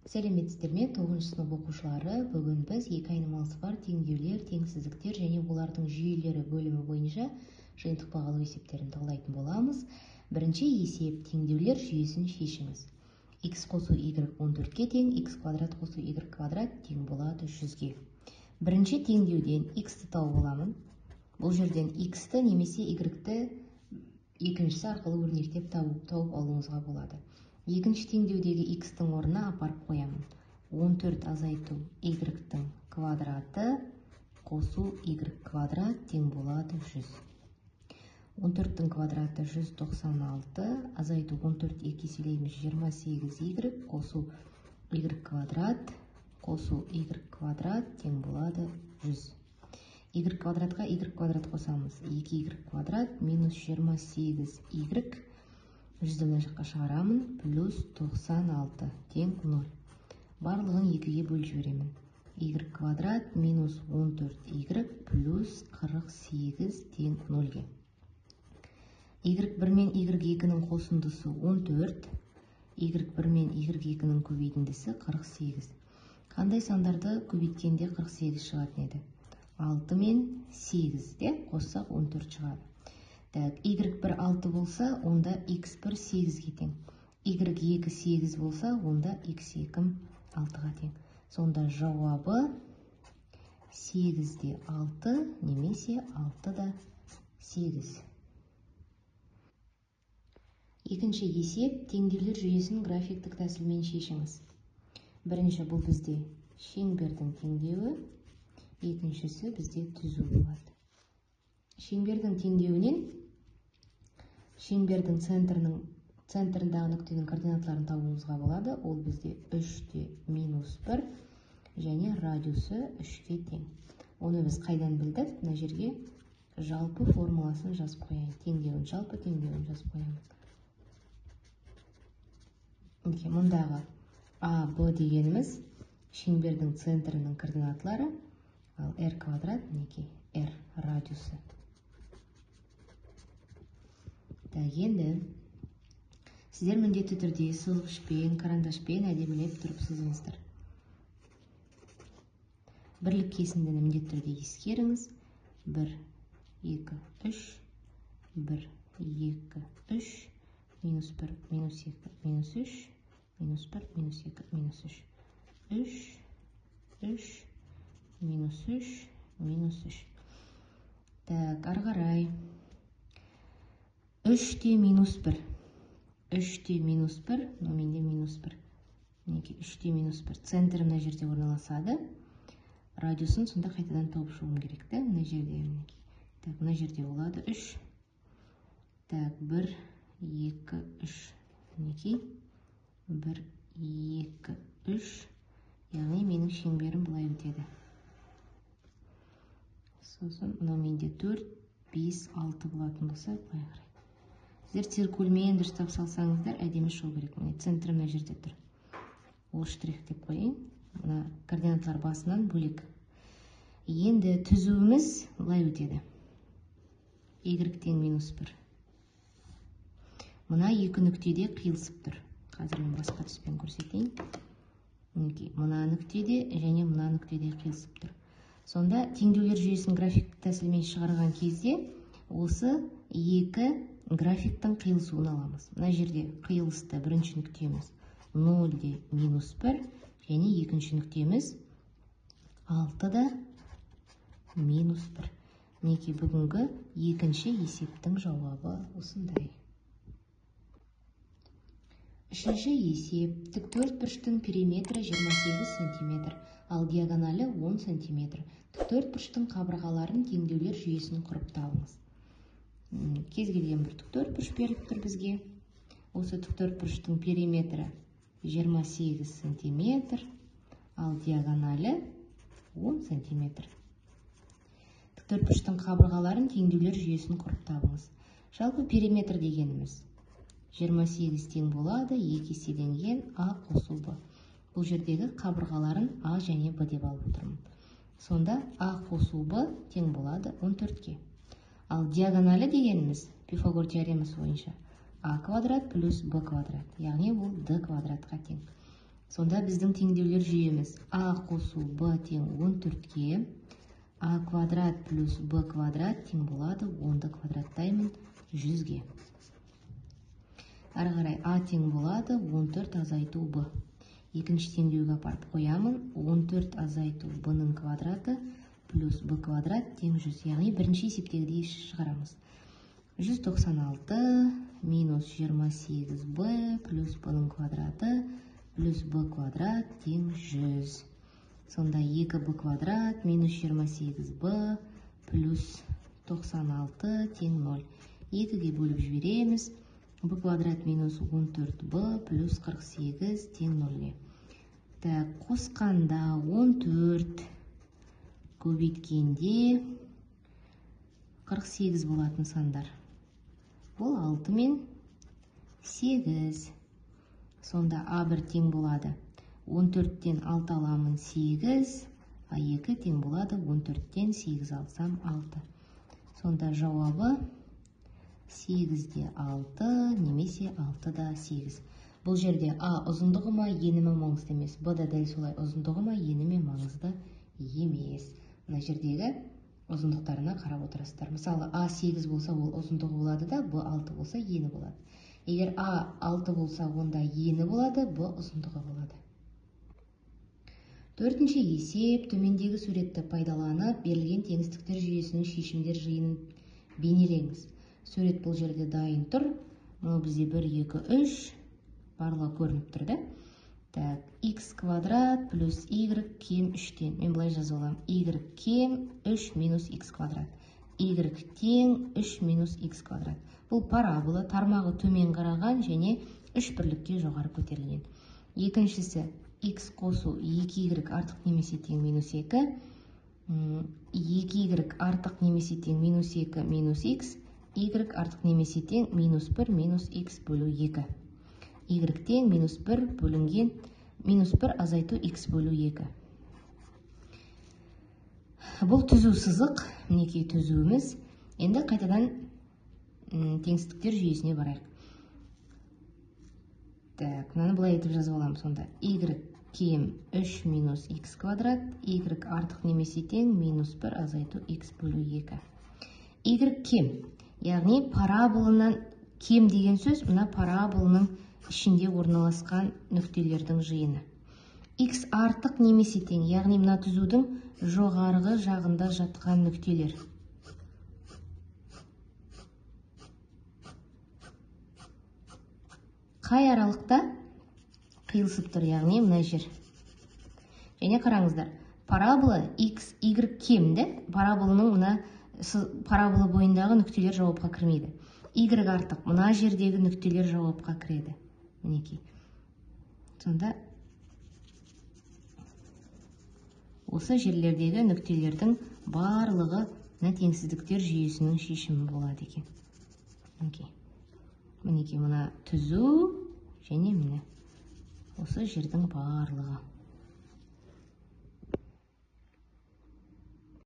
Сәлеметсіздер ме, 9 сынып оқушылары. Бүгін біз екі айнымалысы бар теңдеулер, теңсіздіктер және олардың жүйелері бөлімі бойынша жиынтық бағалау есептерін талдайтын боламыз. Бірінші есеп: теңдеулер жүйесін шешіңіз. X қосу y 14-ке тең, x квадрат қосу y квадрат тең болады 100-ге. Бірінші теңдеуден x-ті тауып аламын. Бұл жерден x-ті немесе y-ті екіншісі арқылы өрнектеп тауып алуыңызға болады. Екінші теңдеудегі x-тің орнына апарып қоямын. 14 азайту y-тің квадраты қосу y квадрат тең болады 100. 14-тің квадраты 196, азайту 14 2 еселейміз 28y қосу y квадрат қосу y квадрат тең болады 100. Y квадратқа y квадрат қосамыз. 2y квадрат минус 28y 100-ді мына жаққа шығарамын, плюс 96 тең 0. Барлығын 2-ге бөліп жіберемін. Y квадрат минус 14y плюс 48 тең 0-ге. Y1 мен Y2-ның қосындысы 14, Y1 мен Y2-ның көбейтіндісі 48. Қандай сандарды көбейткенде 48 шығатын еді? 6 мен 8-де қоссақ 14 шығады. Y1 6 болса, онда X1 8-ге тең. Y2 8 болса, онда X2 6-ға тең. Сонда жауабы 8-де 6 немесе 6-да 8. Екінші есеп: теңдеулер жүйесін графиктік тәсілмен шешіңіз. Бірінші бұл бізде шеңбердің теңдеуі, екіншісі бізде түзу болады. Шеңбердің теңдеуінен шеңбердің центріндағы нүктенің координаталарын табуымызға болады. Ол бізде 3-те минус 1 және радиусы 3-ке тең. Оны біз қайдан білдік? Мына жерге жалпы формуласын жазып қояйын. Теңдеуін, жалпы теңдеуін жазып қоямыз. Мұндағы А, Б дегеніміз шеңбердің центрінің координаталары, ал R квадрат, мінекей, R радиусы. Енді сіздер міндетті түрде сызғышпен, карандашпен әдемілеп тұрып сызыңыздар. Бірлік кесіндіні міндетті түрде ескеріңіз. 1, 2, 3, 1, 2, 3, минус 1, минус 2, минус 3, минус 1, минус 2, минус 3, 3, 3, минус 3, минус 3. Ары қарай. 3-те минус 1. 3-те минус 1, менде минус 1. 3-те минус 1. Центр мына жерде орналасады. Радиусын сонда қайтадан тауып шығуым керек. Мына жерде. Мына жерде болады 3. 1, 2, 3. 1, 2, 3. Яғни менің шеңберім былай өтеді. Сосын мына менде 4, 5, 6 болатын болса, былай қарай. Сіздер циркульмен дұрыстап салсаңыздар, әдемі шығу керек. Центрі мына жерде тұр. Ол штрих деп қойын. Мына координаталар басынан бөлек. Енді түзуіміз былай өтеді. Y тең минус 1. Мына екі нүктеде қиылысып тұр. Қазір мен басқа түспен көрсетейін. Мына нүктеде және мына нүктеде қиылысып тұр. Сонда теңдеулер жүйесін графиктік тәсілмен шығарған кезде осы екі графиктің қиылысуын аламыз. Мына жерде қиылысты бірінші нүктеміз 0-де минус 1 және екінші нүктеміз 6-да минус 1. Мінекей бүгінгі екінші есептің жауабы осындай. Үшінші есеп: тіктөртбұрыштың периметрі 28 см, ал диагоналі 10 см. Тіктөртбұрыштың қабырғаларын теңдеулер жүйесін құрып табыңыз. Кез келген бір тіктөртбұрыш беріліп тұр бізге. Осы тіктөртбұрыштың периметрі 28 см, ал диагоналі 10 см. Тіктөртбұрыштың қабырғаларын теңдеулер жүйесін құрып табыңыз. Жалпы периметр дегеніміз 28 тең болады, 2 еселенген А қосу Б. Бұл жердегі қабырғаларын А және Б деп алып отырмын. Сонда А қосу Б тең болады 14-ке. Ал диагоналі дегеніміз Пифагор теоремасы бойынша А квадрат плюс Б квадрат. Яғни бұл Д квадратқа тең. Сонда біздің теңдеулер жүйеміз а қосу б тең 14-ке, а квадрат плюс б квадрат тең болады 10-ды квадраттаймын 100-ге. Ары қарай а тең болады 14 азайту б. Екінші теңдеуге апарып қоямын. 14 азайту б-ның квадраты плюс б квадрат тең 100. Яғни бірінші есептегідей шығарамыз. 196 минус 28 б плюс б-ның квадраты плюс б квадрат тең 100. Сонда 2 б квадрат минус 28 б плюс 96 тең 0. 2-ге бөліп жібереміз. b квадрат минус 14b плюс 48 тең 0-ге. Қосқанда 14 көбейткенде 48 болатын сандар. Бұл 6 мен 8. Сонда a1 тең болады. 14-тен 6 аламын 8, a2 тең болады. 14-тен 8 алсам 6. Сонда жауабы 8-де 6 немесе 6-да 8. Бұл жерде а ұзындығы ма, ені ме маңызды емес. Б да дәл солай ұзындығы ма, ені ме маңызды емес. Мына жердегі ұзындықтарына қарап отырасыздар. Мысалы а 8 болса ол ұзындығы болады да, б 6 болса ені болады. Егер а 6 болса онда ені болады, б ұзындығы болады. Төртінші есеп. Төмендегі суретті пайдаланып берілген теңістіктер жүйесінің шешімдер жиынын бейнелеңіз. Сурет бұл жерде дайын тұр. Бұл бізде 1, 2, 3 барлығы көрініп тұрды. X квадрат плюс y кем 3-тен. Мен бұлай жазып аламын. Y кем 3 минус x квадрат. Y тең 3 минус x квадрат. Бұл парабола, тармағы төмен қараған және 3 бірлікке жоғары көтерілген. Екіншісі x қосу 2y артық немесе тең минус 2. 2y артық немесе тең минус 2 минус x. Y артық немесе тең минус 1 минус x бөлу 2. Y тең минус 1 бөлінген минус 1 азайту x бөлу 2. Бұл түзу сызық, мінекей түзуіміз. Енді қайтадан теңістіктер жүйесіне барайық. Мынаны былай етіп жазып аламын сонда. Y кем 3 минус x квадрат, y артық немесе тең минус 1 азайту x бөлу 2. Y кем. Яғни параболынан кем деген сөз, мына параболының ішінде орналасқан нүктелердің жиыны. X артық немесе тең, яғни мына түзудің жоғарғы жағында жатқан нүктелер. Қай аралықта қиылысып тұр, яғни мына жер. Және қараңыздар, парабола X, Y кемді, параболаның мына парабола бойындағы нүктелер жауапқа кірмейді. Y артық, мына жердегі нүктелер жауапқа кіреді. Мінекей. Сонда осы жерлердегі нүктелердің барлығы теңсіздіктер жүйесінің шешімі болады екен. Мінекей мына түзу және міне осы жердің барлығы.